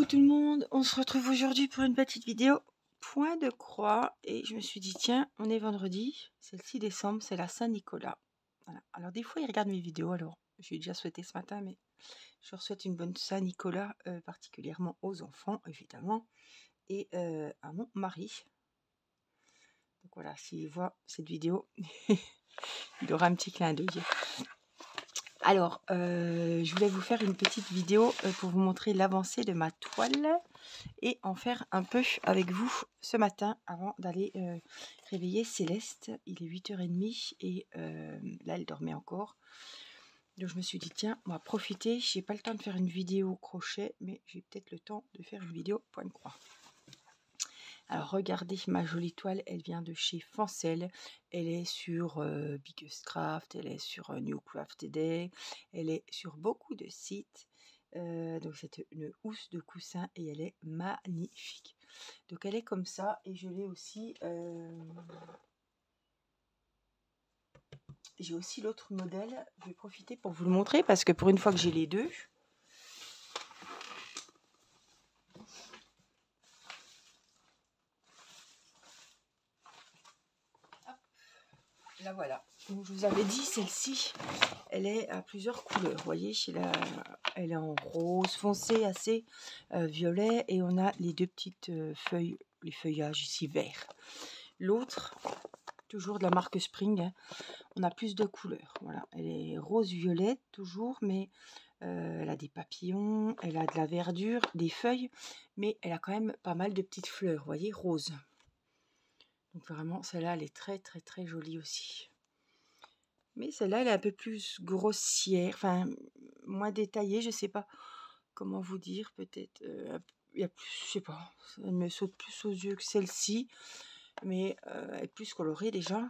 Coucou tout le monde, on se retrouve aujourd'hui pour une petite vidéo point de croix et je me suis dit tiens, on est vendredi, c'est le 6 décembre, c'est la Saint-Nicolas. Voilà. Alors des fois ils regardent mes vidéos, alors j'ai déjà souhaité ce matin, mais je leur souhaite une bonne Saint-Nicolas, particulièrement aux enfants évidemment et à mon mari. Donc voilà, s'il voit cette vidéo, il aura un petit clin d'œil. Alors, je voulais vous faire une petite vidéo pour vous montrer l'avancée de ma toile et en faire un peu avec vous ce matin avant d'aller réveiller Céleste. Il est 8h30 et là, elle dormait encore. Donc, je me suis dit, tiens, on va profiter. Je n'ai pas le temps de faire une vidéo crochet, mais j'ai peut-être le temps de faire une vidéo point de croix. Alors regardez ma jolie toile, elle vient de chez Fancel, elle est sur Biggest Craft, elle est sur New Craft Day, elle est sur beaucoup de sites. Donc c'est une housse de coussin et elle est magnifique. Donc elle est comme ça et je l'ai aussi. J'ai aussi l'autre modèle. Je vais profiter pour vous le montrer parce que pour une fois que j'ai les deux. La voilà. Donc, je vous avais dit, celle-ci, elle est à plusieurs couleurs. Vous voyez, elle est en rose foncé, assez violet. Et on a les deux petites feuilles, les feuillages ici verts. L'autre, toujours de la marque Spring, hein, on a plus de couleurs. Voilà, elle est rose-violette toujours, mais elle a des papillons, elle a de la verdure, des feuilles, mais elle a quand même pas mal de petites fleurs, vous voyez, rose. Donc vraiment, celle-là, elle est très très très jolie aussi. Mais celle-là, elle est un peu plus grossière, enfin, moins détaillée, je sais pas comment vous dire, peut-être, il y a plus, je sais pas, elle me saute plus aux yeux que celle-ci, mais elle est plus colorée déjà.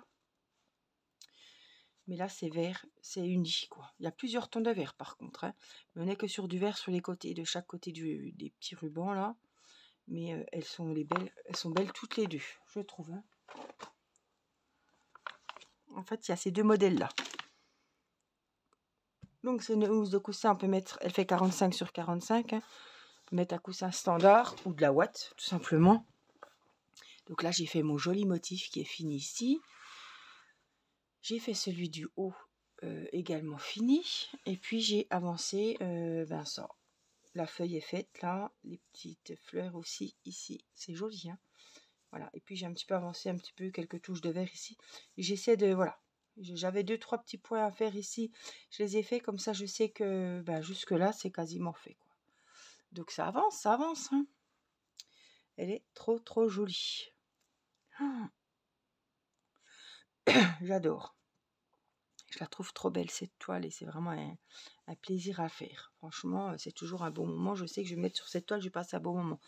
Mais là, c'est vert, c'est uni, quoi. Il y a plusieurs tons de vert, par contre, hein. Mais on n'est que sur du vert sur les côtés, de chaque côté des petits rubans, là. Mais elles sont belles toutes les deux, je trouve, hein. En fait, il y a ces deux modèles-là. Donc c'est une housse de coussin, on peut mettre, elle fait 45 sur 45, hein. On peut mettre un coussin standard ou de la ouate, tout simplement. Donc là, j'ai fait mon joli motif qui est fini ici. J'ai fait celui du haut également fini. Et puis j'ai avancé, ben ça, la feuille est faite là, les petites fleurs aussi ici, c'est joli, hein. Voilà, et puis j'ai un petit peu avancé un petit peu quelques touches de vert ici. J'essaie de, voilà, j'avais 2-3 petits points à faire ici. Je les ai fait comme ça, je sais que ben, jusque là c'est quasiment fait, quoi. Donc ça avance, hein. Elle est trop trop jolie. Oh, j'adore. Je la trouve trop belle cette toile et c'est vraiment un plaisir à faire. Franchement, c'est toujours un bon moment. Je sais que je vais me mettre sur cette toile, je passe un bon moment.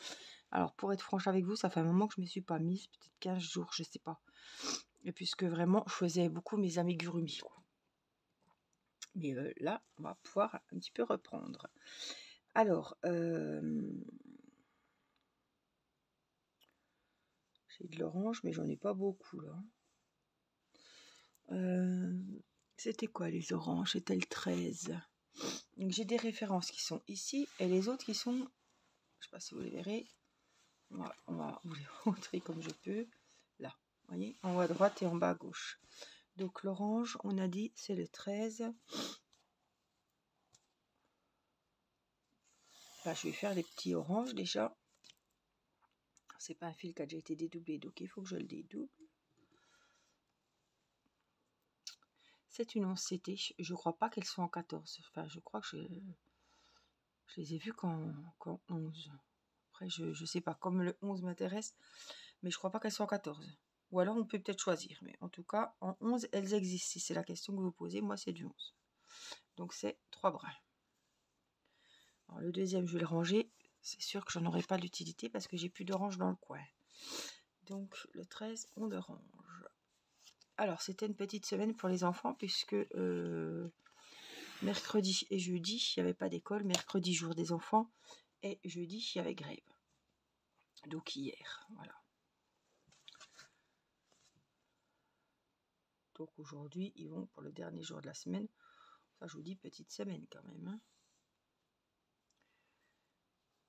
Alors pour être franche avec vous, ça fait un moment que je ne me suis pas mise, peut-être 15 jours, je ne sais pas. Et puisque vraiment, je faisais beaucoup mes amigurumis, quoi. Mais là, on va pouvoir un petit peu reprendre. Alors, j'ai de l'orange, mais j'en ai pas beaucoup là. C'était quoi les oranges? C'était le 13. Donc j'ai des références qui sont ici et les autres qui sont, je ne sais pas si vous les verrez, on va vous les montrer comme je peux. Là, vous voyez, en haut à droite et en bas à gauche. Donc l'orange, on a dit, c'est le 13. Bah, je vais faire les petits oranges déjà. C'est pas un fil qui a déjà été dédoublé, donc il faut que je le dédouble. C'est une 11 CT. Je crois pas qu'elles sont en 14. Enfin, je crois que je les ai vues qu'en 11. Après, je sais pas. Comme le 11 m'intéresse, mais je crois pas qu'elles sont en 14. Ou alors, on peut peut-être choisir. Mais en tout cas, en 11, elles existent. Si c'est la question que vous posez, moi, c'est du 11. Donc, c'est 3 brins. Alors, le deuxième, je vais le ranger. C'est sûr que j'en aurai pas d'utilité parce que j'ai plus d'orange dans le coin. Donc, le 13, on le range. Alors, c'était une petite semaine pour les enfants puisque mercredi et jeudi, il n'y avait pas d'école. Mercredi, jour des enfants, et jeudi, il y avait grève. Donc hier, voilà. Donc aujourd'hui, ils vont pour le dernier jour de la semaine. Ça, je vous dis, petite semaine quand même, hein.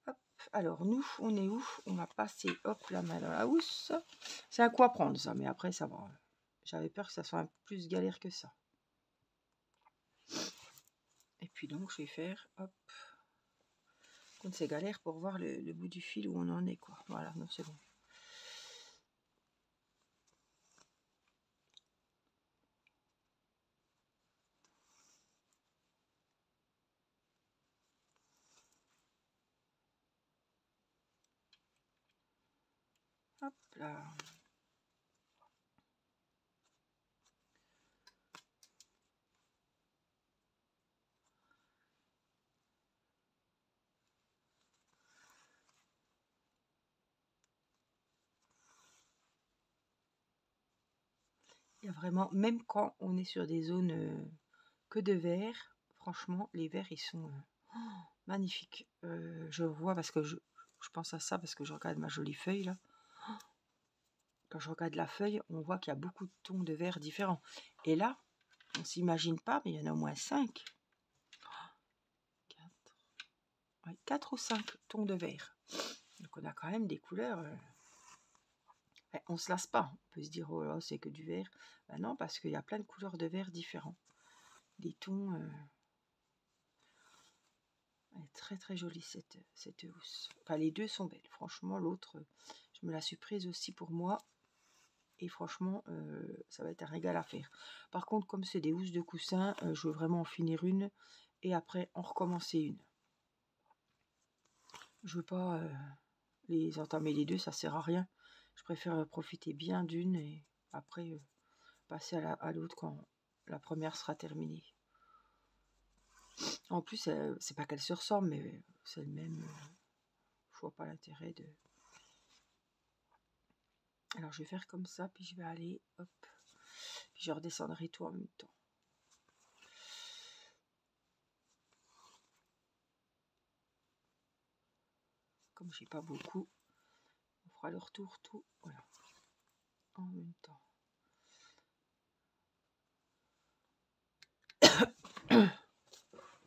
Hop. Alors, nous, on est où? On va passer, hop, la main dans la housse. C'est un coup à prendre, ça, mais après, ça va. J'avais peur que ça soit un peu plus galère que ça. Et puis donc, je vais faire, hop. Quand c'est galère pour voir le bout du fil où on en est, quoi. Voilà, non, c'est bon. Hop là. Il y a vraiment, même quand on est sur des zones que de verre, franchement, les verres, ils sont magnifiques. Je vois, parce que je pense à ça, parce que je regarde ma jolie feuille, là. Quand je regarde la feuille, on voit qu'il y a beaucoup de tons de verre différents. Et là, on s'imagine pas, mais il y en a au moins 5. 4 ou 5 tons de vert. Donc on a quand même des couleurs... on se lasse pas. On peut se dire, oh là, c'est que du vert. Ben non, parce qu'il y a plein de couleurs de vert différents. Des tons... Elle est très très jolie cette housse. Enfin, les deux sont belles. Franchement, l'autre, je me la suis prise aussi pour moi. Et franchement, ça va être un régal à faire. Par contre, comme c'est des housses de coussin, je veux vraiment en finir une. Et après, en recommencer une. Je veux pas les entamer les deux, ça sert à rien. Je préfère profiter bien d'une et après passer à l'autre quand la première sera terminée. En plus, c'est pas qu'elles se ressemblent, mais c'est le même. Je vois pas l'intérêt de... Alors je vais faire comme ça, puis je vais aller, hop, puis je redescendrai tout en même temps. Comme j'ai pas beaucoup, on fera le retour tout, voilà, en même temps.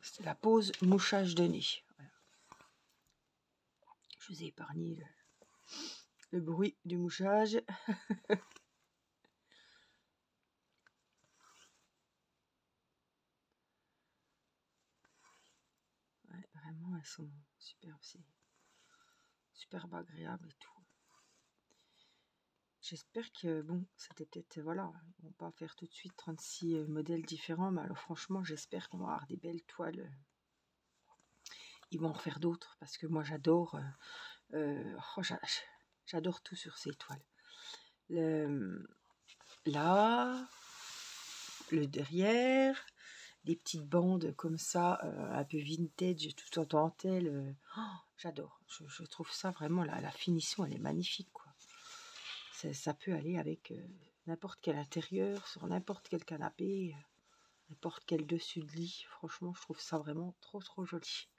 C'était la pause mouchage de nez. Voilà. Je vous ai épargné le bruit du mouchage. Ouais, vraiment, elles sont superbes, c'est superbe agréable et tout. J'espère que, bon, c'était peut-être, voilà, on va pas faire tout de suite 36 modèles différents, mais alors franchement, j'espère qu'on va avoir des belles toiles. Ils vont en refaire d'autres, parce que moi, j'adore, j'adore tout sur ces toiles. Là, le derrière, des petites bandes comme ça, un peu vintage, tout en dentelle. J'adore, je trouve ça vraiment, la finition, elle est magnifique, quoi. Ça peut aller avec n'importe quel intérieur, sur n'importe quel canapé, n'importe quel dessus de lit. Franchement, je trouve ça vraiment trop trop joli.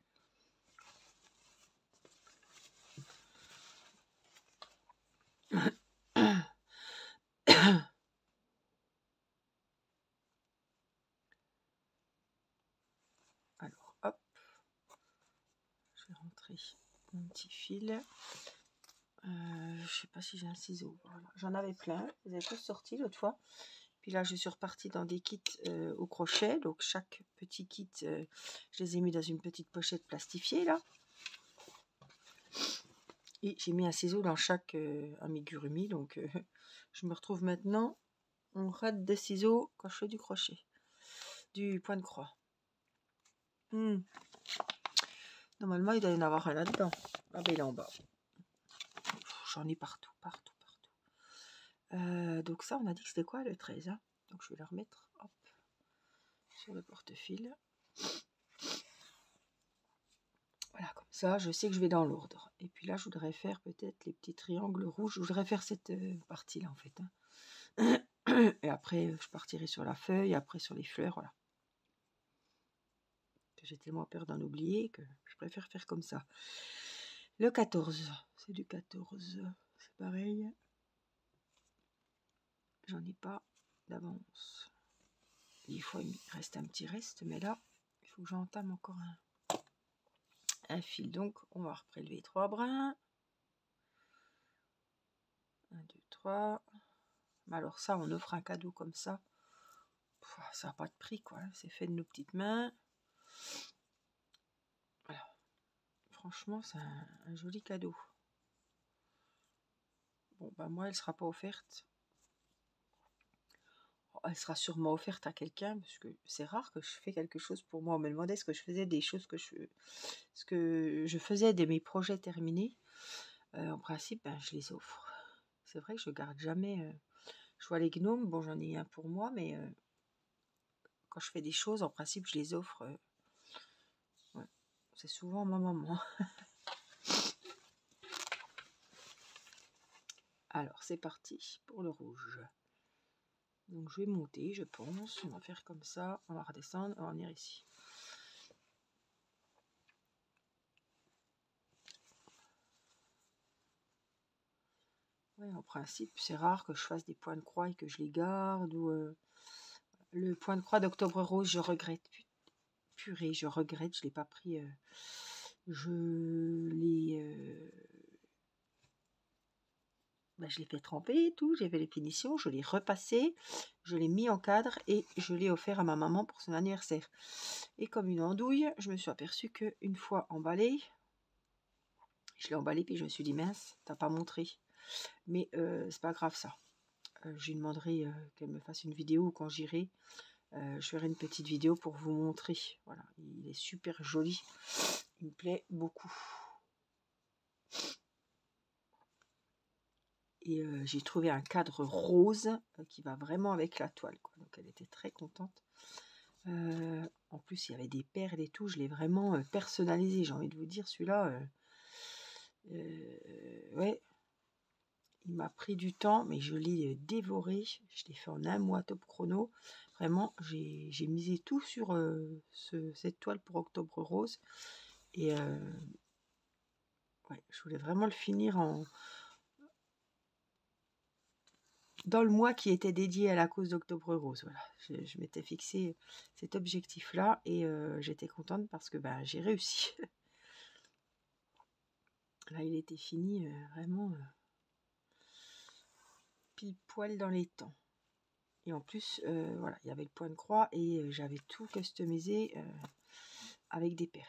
Alors, hop, je vais rentrer mon petit fil. Je sais pas si j'ai un ciseau. Voilà. J'en avais plein, ils avaient tous sorti l'autre fois. Puis là, je suis repartie dans des kits au crochet. Donc, chaque petit kit, je les ai mis dans une petite pochette plastifiée, là. Et j'ai mis un ciseau dans chaque amigurumi. Donc, je me retrouve maintenant. On rate des ciseaux quand je fais du crochet. Du point de croix. Normalement, il doit y en avoir un là-dedans. Ah ben, il est en bas. J'en ai partout, partout, partout. Donc ça, on a dit que c'était quoi, le 13, hein. Donc, je vais le remettre, hop, sur le porte-fil. Voilà, comme ça, je sais que je vais dans l'ordre. Et puis là, je voudrais faire peut-être les petits triangles rouges. Je voudrais faire cette partie-là, en fait. Hein. Et après, je partirai sur la feuille, après sur les fleurs, voilà. J'ai tellement peur d'en oublier que je préfère faire comme ça. Le 14, c'est du 14. C'est pareil. J'en ai pas d'avance. Des fois, il reste un petit reste, mais là, il faut que j'entame encore un fil. Donc, on va reprélever 3 brins. 1, 2, 3. Mais alors ça, on offre un cadeau comme ça. Ça n'a pas de prix, quoi. C'est fait de nos petites mains. Voilà. Franchement, c'est un joli cadeau. Bon, bah moi, elle ne sera pas offerte. Elle sera sûrement offerte à quelqu'un, parce que c'est rare que je fais quelque chose pour moi. On me demandait ce que je faisais des choses ce que je faisais de mes projets terminés. En principe, ben, je les offre. C'est vrai que je garde jamais. Je vois les gnomes, bon, j'en ai un pour moi, mais quand je fais des choses, en principe, je les offre. Ouais. C'est souvent ma maman. Alors, c'est parti pour le rouge. Donc, je vais monter, je pense. On va faire comme ça. On va redescendre. On va venir ici. Ouais, en principe, c'est rare que je fasse des points de croix et que je les garde. Ou le point de croix d'Octobre Rose, je regrette. Purée, je regrette. Je ne l'ai pas pris. Je l'ai fait tremper et tout, j'ai fait les finitions, je l'ai repassé, je l'ai mis en cadre et je l'ai offert à ma maman pour son anniversaire. Et comme une andouille, je me suis aperçue qu'une fois emballé, je l'ai emballé puis je me suis dit mince, t'as pas montré. Mais c'est pas grave ça. Je lui demanderai qu'elle me fasse une vidéo quand j'irai. Je ferai une petite vidéo pour vous montrer. Voilà, il est super joli. Il me plaît beaucoup. Et j'ai trouvé un cadre rose qui va vraiment avec la toile, quoi. Donc elle était très contente. En plus, il y avait des perles et tout. Je l'ai vraiment personnalisé. J'ai envie de vous dire, celui-là, ouais, il m'a pris du temps, mais je l'ai dévoré. Je l'ai fait en un mois top chrono. Vraiment, j'ai misé tout sur cette toile pour Octobre Rose. Et ouais, je voulais vraiment le finir dans le mois qui était dédié à la cause d'Octobre Rose. Voilà, je m'étais fixé cet objectif-là et j'étais contente parce que bah, j'ai réussi. Là, il était fini vraiment pile poil dans les temps. Et en plus, voilà, il y avait le point de croix et j'avais tout customisé avec des perles.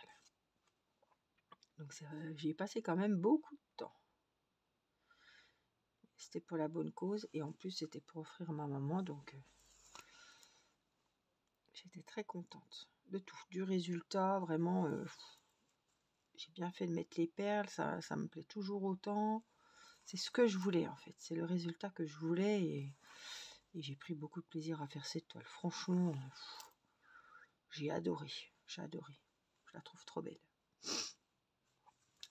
Donc j'y ai passé quand même beaucoup de temps. C'était pour la bonne cause et en plus c'était pour offrir à ma maman, donc j'étais très contente de tout, du résultat, vraiment. J'ai bien fait de mettre les perles, ça me plaît toujours autant. C'est ce que je voulais en fait, c'est le résultat que je voulais et j'ai pris beaucoup de plaisir à faire cette toile. Franchement, j'ai adoré, j'ai adoré. Je la trouve trop belle.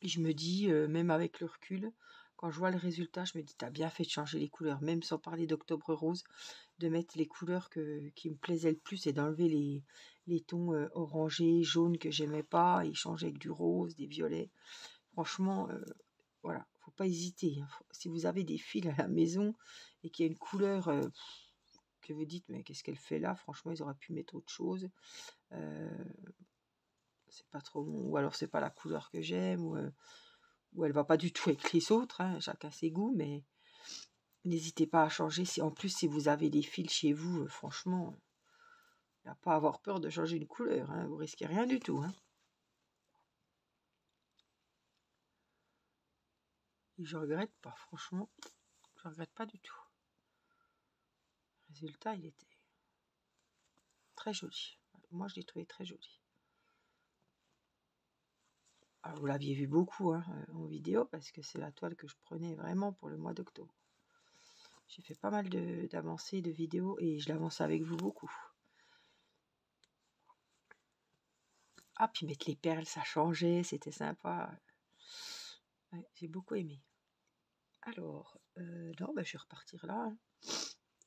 Et je me dis, même avec le recul, quand je vois le résultat, je me dis, t'as bien fait de changer les couleurs, même sans parler d'Octobre Rose, de mettre les couleurs qui me plaisaient le plus et d'enlever les tons orangés, jaunes que j'aimais pas, et changer avec du rose, des violets. Franchement, voilà, faut pas hésiter. Hein. Si vous avez des fils à la maison et qu'il y a une couleur que vous dites, mais qu'est-ce qu'elle fait là? Franchement, ils auraient pu mettre autre chose. C'est pas trop bon, ou alors c'est pas la couleur que j'aime, ou elle va pas du tout avec les autres, hein, chacun ses goûts, mais n'hésitez pas à changer. En plus, si vous avez des fils chez vous, franchement, il n'y a pas à avoir peur de changer une couleur, hein, vous risquez rien du tout. Hein. Et je regrette pas, franchement, je regrette pas du tout. Le résultat, il était très joli. Moi, je l'ai trouvé très joli. Alors, vous l'aviez vu beaucoup hein, en vidéo, parce que c'est la toile que je prenais vraiment pour le mois d'octobre. J'ai fait pas mal d'avancées de vidéos et je l'avance avec vous beaucoup. Ah, puis mettre les perles, ça changeait, c'était sympa. Ouais, j'ai beaucoup aimé. Alors, non, bah, je vais repartir là. Hein.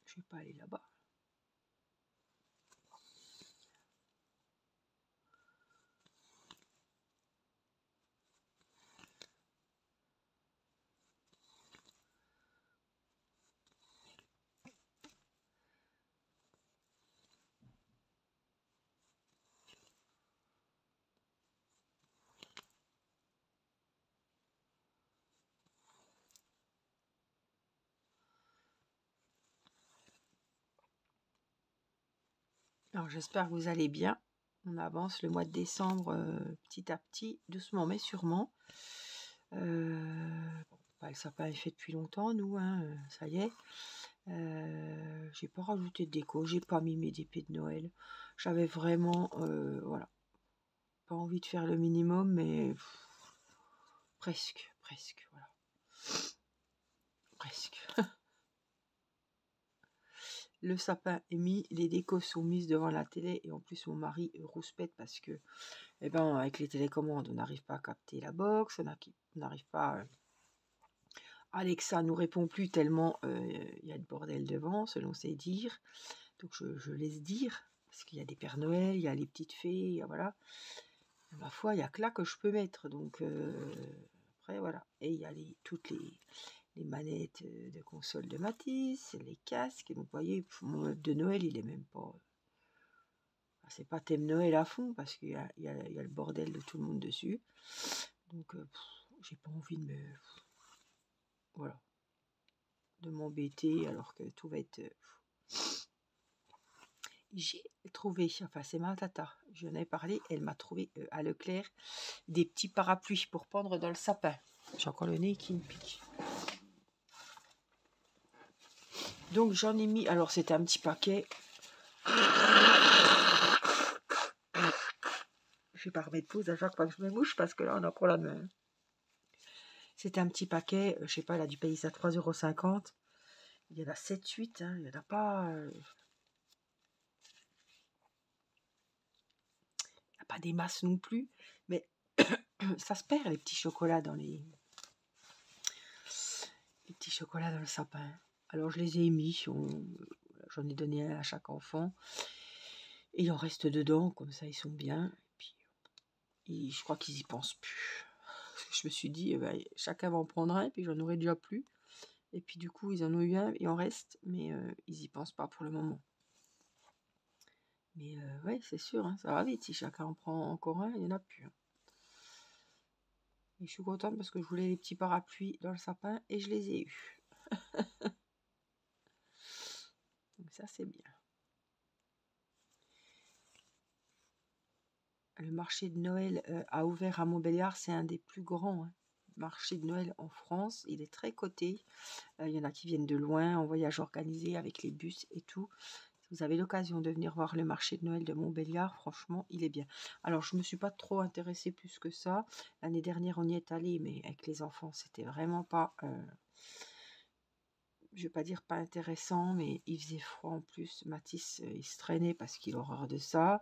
Je vais pas aller là-bas. Alors j'espère que vous allez bien. On avance le mois de décembre petit à petit, doucement mais sûrement. Le sapin est fait depuis longtemps, nous, hein, ça y est. J'ai pas rajouté de déco, j'ai pas mis mes épées de Noël. J'avais vraiment, voilà, pas envie de faire le minimum, mais presque, voilà, presque. Le sapin est mis, les décos sont mises devant la télé et en plus mon mari rouspète parce que, eh ben, avec les télécommandes, on n'arrive pas à capter la box, on n'arrive pas. Alexa nous répond plus tellement il y a le bordel devant, selon ses dires. Donc je laisse dire parce qu'il y a des Pères Noël, il y a les petites fées, voilà. Ma foi, il y a que là que je peux mettre. Donc après voilà. Et il y a toutes les manettes de console de Matisse, les casques. Donc vous voyez, mon meuble de Noël, il est même pas. C'est pas thème Noël à fond parce qu'il y a le bordel de tout le monde dessus. Donc j'ai pas envie de me. Voilà. De m'embêter alors que tout va être. J'ai trouvé, enfin c'est ma tata, je en ai parlé, elle m'a trouvé à Leclerc des petits parapluies pour pendre dans le sapin. J'ai encore le nez qui me pique. Donc j'en ai mis, alors c'était un petit paquet. Je vais pas remettre pause à chaque fois que je me mouche parce que là on a encore la main. C'est un petit paquet, je sais pas, là du pays à 3,50 €. Il y en a 7-8, hein, il n'y en a pas. Pas des masses non plus, mais ça se perd les petits chocolats dans les petits chocolats dans le sapin. Alors je les ai mis, j'en ai donné un à chaque enfant. Et il en reste dedans, comme ça ils sont bien. Et puis je crois qu'ils y pensent plus. Je me suis dit, eh ben, chacun va en prendre un, puis j'en aurai déjà plus. Et puis du coup, ils en ont eu un, il en reste, mais ils y pensent pas pour le moment. Mais ouais, c'est sûr, hein, ça va vite. Si chacun en prend encore un, il n'y en a plus. Hein. Et je suis contente parce que je voulais les petits parapluies dans le sapin et je les ai eus. Donc ça, c'est bien. Le marché de Noël a ouvert à Montbéliard, c'est un des plus grands marchés de Noël en France. Il est très coté. Il y en a qui viennent de loin, en voyage organisé avec les bus et tout. Si vous avez l'occasion de venir voir le marché de Noël de Montbéliard, franchement, il est bien. Alors, je ne me suis pas trop intéressée plus que ça. L'année dernière, on y est allé, mais avec les enfants, c'était vraiment pas... je vais pas dire pas intéressant, mais il faisait froid en plus. Mathis, il se traînait parce qu'il a horreur de ça.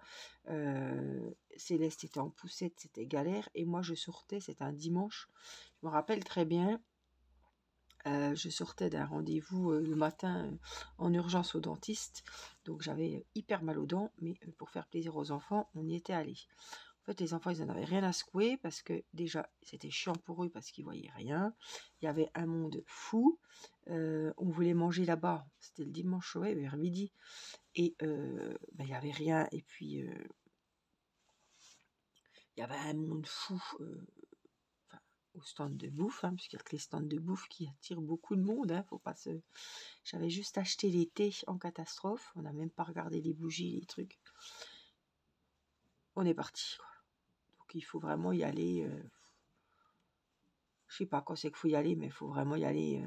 Céleste était en poussette, c'était galère. Et moi, je sortais, c'était un dimanche. Je me rappelle très bien. Je sortais d'un rendez-vous le matin en urgence au dentiste. Donc, j'avais hyper mal aux dents. Mais pour faire plaisir aux enfants, on y était allé. En fait, les enfants, ils n'en avaient rien à secouer parce que déjà, c'était chiant pour eux parce qu'ils voyaient rien. Il y avait un monde fou. On voulait manger là-bas. C'était le dimanche, ouais, vers midi. Et il n'y avait rien. Et puis, il y avait un monde fou au stand de bouffe, hein, puisqu'il y a que les stands de bouffe qui attirent beaucoup de monde. Hein, faut pas se... J'avais juste acheté les thés en catastrophe. On n'a même pas regardé les bougies, les trucs. On est parti. Donc, il faut vraiment y aller... Je sais pas quand c'est qu'il faut y aller, mais il faut vraiment y aller.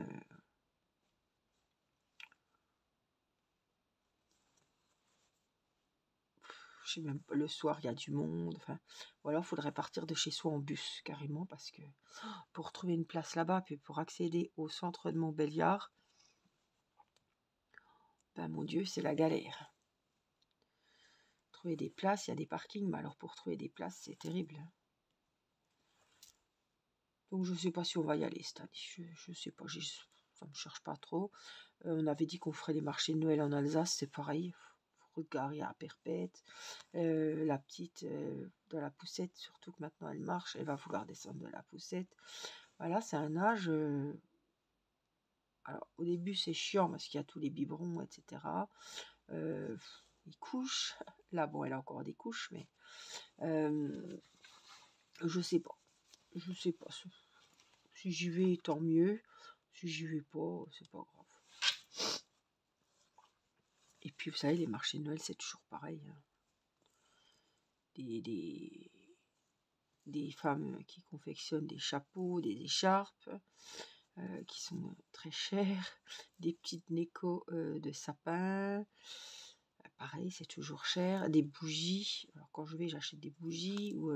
Je sais même pas, le soir, il y a du monde. Enfin, ou alors, il faudrait partir de chez soi en bus, carrément, parce que pour trouver une place là-bas, puis pour accéder au centre de Montbéliard, ben mon Dieu, c'est la galère. Trouver des places, il y a des parkings, mais alors pour trouver des places, c'est terrible. Donc, je ne sais pas si on va y aller cette année. Je ne sais pas, ça ne me cherche pas trop. On avait dit qu'on ferait les marchés de Noël en Alsace, c'est pareil. Route Garry à Perpète. La petite dans la poussette, surtout que maintenant elle marche, elle va vouloir descendre de la poussette. Voilà, c'est un âge. Alors, au début, c'est chiant parce qu'il y a tous les biberons, etc. Ils couchent. Là, bon, elle a encore des couches, mais je sais pas. Je sais pas. Si j'y vais, tant mieux. Si j'y vais pas, c'est pas grave. Et puis, vous savez, les marchés de Noël, c'est toujours pareil, hein. Des femmes qui confectionnent des chapeaux, des écharpes, qui sont très chers, des petites nécos de sapin, pareil, c'est toujours cher, des bougies. Alors, quand je vais, j'achète des bougies ou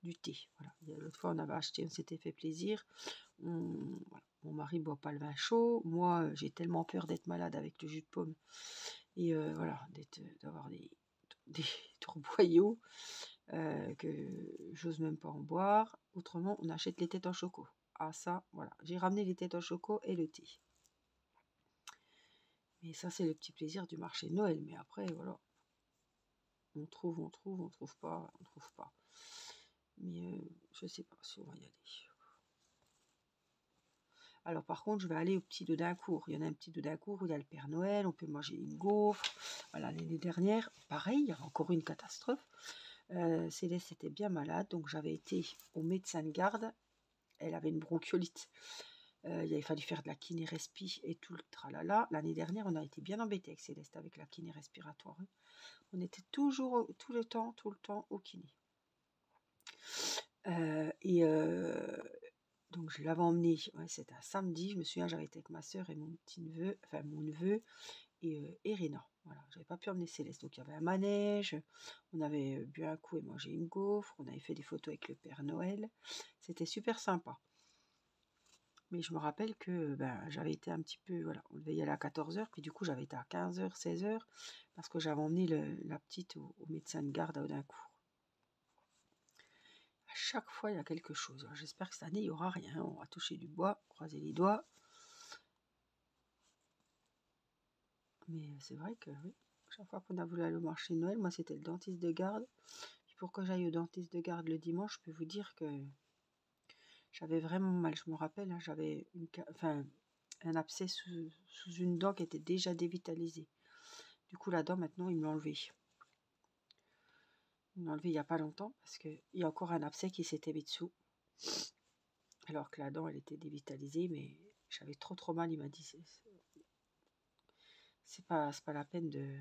du thé. Voilà. L'autre fois, on avait acheté, on s'était fait plaisir. Voilà. Mon mari boit pas le vin chaud. Moi, j'ai tellement peur d'être malade avec le jus de pomme et voilà, d'avoir des tourboyaux que j'ose même pas en boire. Autrement, on achète les têtes en choco. Ah ça, voilà. J'ai ramené les têtes en choco et le thé. Mais ça, c'est le petit plaisir du marché de Noël. Mais après, voilà. On trouve pas, on trouve pas. Mais je sais pas si on va y aller. Alors par contre, je vais aller au petit Dodincourt. Il y en a un petit Dodincourt où il y a le Père Noël, on peut manger une gaufre. Voilà, l'année dernière, pareil, il y avait encore une catastrophe. Céleste était bien malade, donc j'avais été au médecin de garde. Elle avait une bronchiolite. Il avait fallu faire de la kiné respi et tout le tralala. L'année dernière, on a été bien embêtés avec Céleste avec la kiné respiratoire, hein. On était toujours, tout le temps au kiné. Donc je l'avais emmené, ouais, c'était un samedi, je me souviens, j'avais été avec ma soeur et mon petit neveu, enfin mon neveu et Réna. Voilà, j'avais pas pu emmener Céleste. Donc il y avait un manège, on avait bu un coup et mangé une gaufre, on avait fait des photos avec le Père Noël. C'était super sympa. Mais je me rappelle que j'avais été un petit peu, voilà, on devait y aller à 14h, puis du coup j'avais été à 15h, 16h, parce que j'avais emmené la petite au médecin de garde à Audincourt. À chaque fois, il y a quelque chose. J'espère que cette année, il n'y aura rien. On va toucher du bois, croiser les doigts. Mais c'est vrai que oui, chaque fois qu'on a voulu aller au marché de Noël, moi c'était le dentiste de garde. Et pour que j'aille au dentiste de garde le dimanche, je peux vous dire que j'avais vraiment mal. Je me rappelle, hein, j'avais un abcès sous une dent qui était déjà dévitalisée. Du coup, la dent, maintenant, il me l'a enlevée. Il me l'a enlevée il n'y a pas longtemps parce qu'il y a encore un abcès qui s'était mis dessous. Alors que la dent, elle était dévitalisée, mais j'avais trop mal. Il m'a dit, c'est pas la peine de...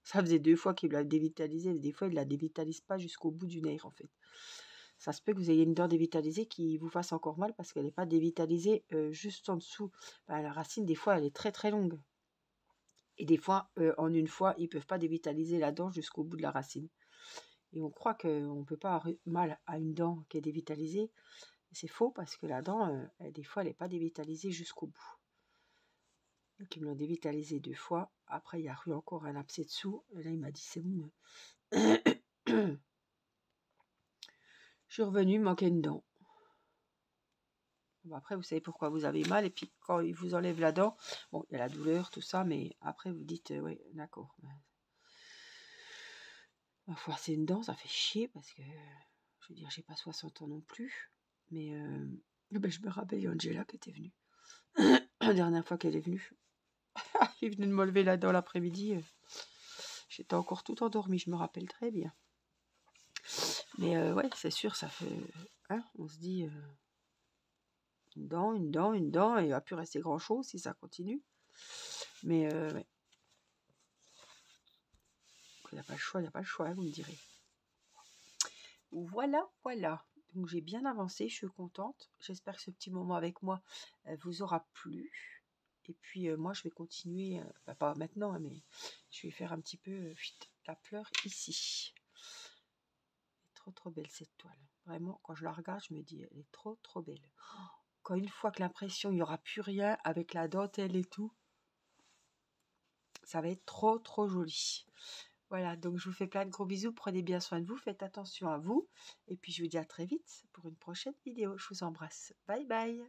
Ça faisait 2 fois qu'il l'a dévitalisé, mais des fois, il ne la dévitalise pas jusqu'au bout du nerf, en fait. Ça se peut que vous ayez une dent dévitalisée qui vous fasse encore mal parce qu'elle n'est pas dévitalisée juste en dessous. La racine, des fois, elle est très longue. Et des fois, en une fois, ils ne peuvent pas dévitaliser la dent jusqu'au bout de la racine. Et on croit qu'on ne peut pas avoir mal à une dent qui est dévitalisée. C'est faux parce que la dent, des fois, elle n'est pas dévitalisée jusqu'au bout. Donc, ils me l'ont dévitalisé 2 fois. Après, il y a eu encore un abcès dessous. Et là, il m'a dit, c'est bon. Je suis revenue, il me manquait une dent. Bon, après, vous savez pourquoi vous avez mal. Et puis, quand ils vous enlèvent la dent, bon, il y a la douleur, tout ça. Mais après, vous dites, oui, d'accord. C'est une dent, ça fait chier parce que, je veux dire, j'ai pas 60 ans non plus. Mais je me rappelle, il y a Angela qui était venue. La dernière fois qu'elle est venue. Il venait de m'enlever la dent l'après-midi. J'étais encore tout endormie, je me rappelle très bien. Mais ouais, c'est sûr, ça fait... Hein, on se dit... une dent, et il ne va plus rester grand-chose si ça continue. Mais ouais. Il n'y a pas le choix, hein, vous me direz. Voilà. Donc j'ai bien avancé, je suis contente. J'espère que ce petit moment avec moi vous aura plu. Et puis moi je vais continuer, pas maintenant, hein, mais je vais faire un petit peu la fleur ici. Elle est trop belle cette toile. Vraiment, quand je la regarde, je me dis, elle est trop belle. Quand une fois que l'impression, il n'y aura plus rien avec la dentelle et tout, ça va être trop joli. Voilà, donc je vous fais plein de gros bisous, prenez bien soin de vous, faites attention à vous, et puis je vous dis à très vite pour une prochaine vidéo. Je vous embrasse. Bye bye.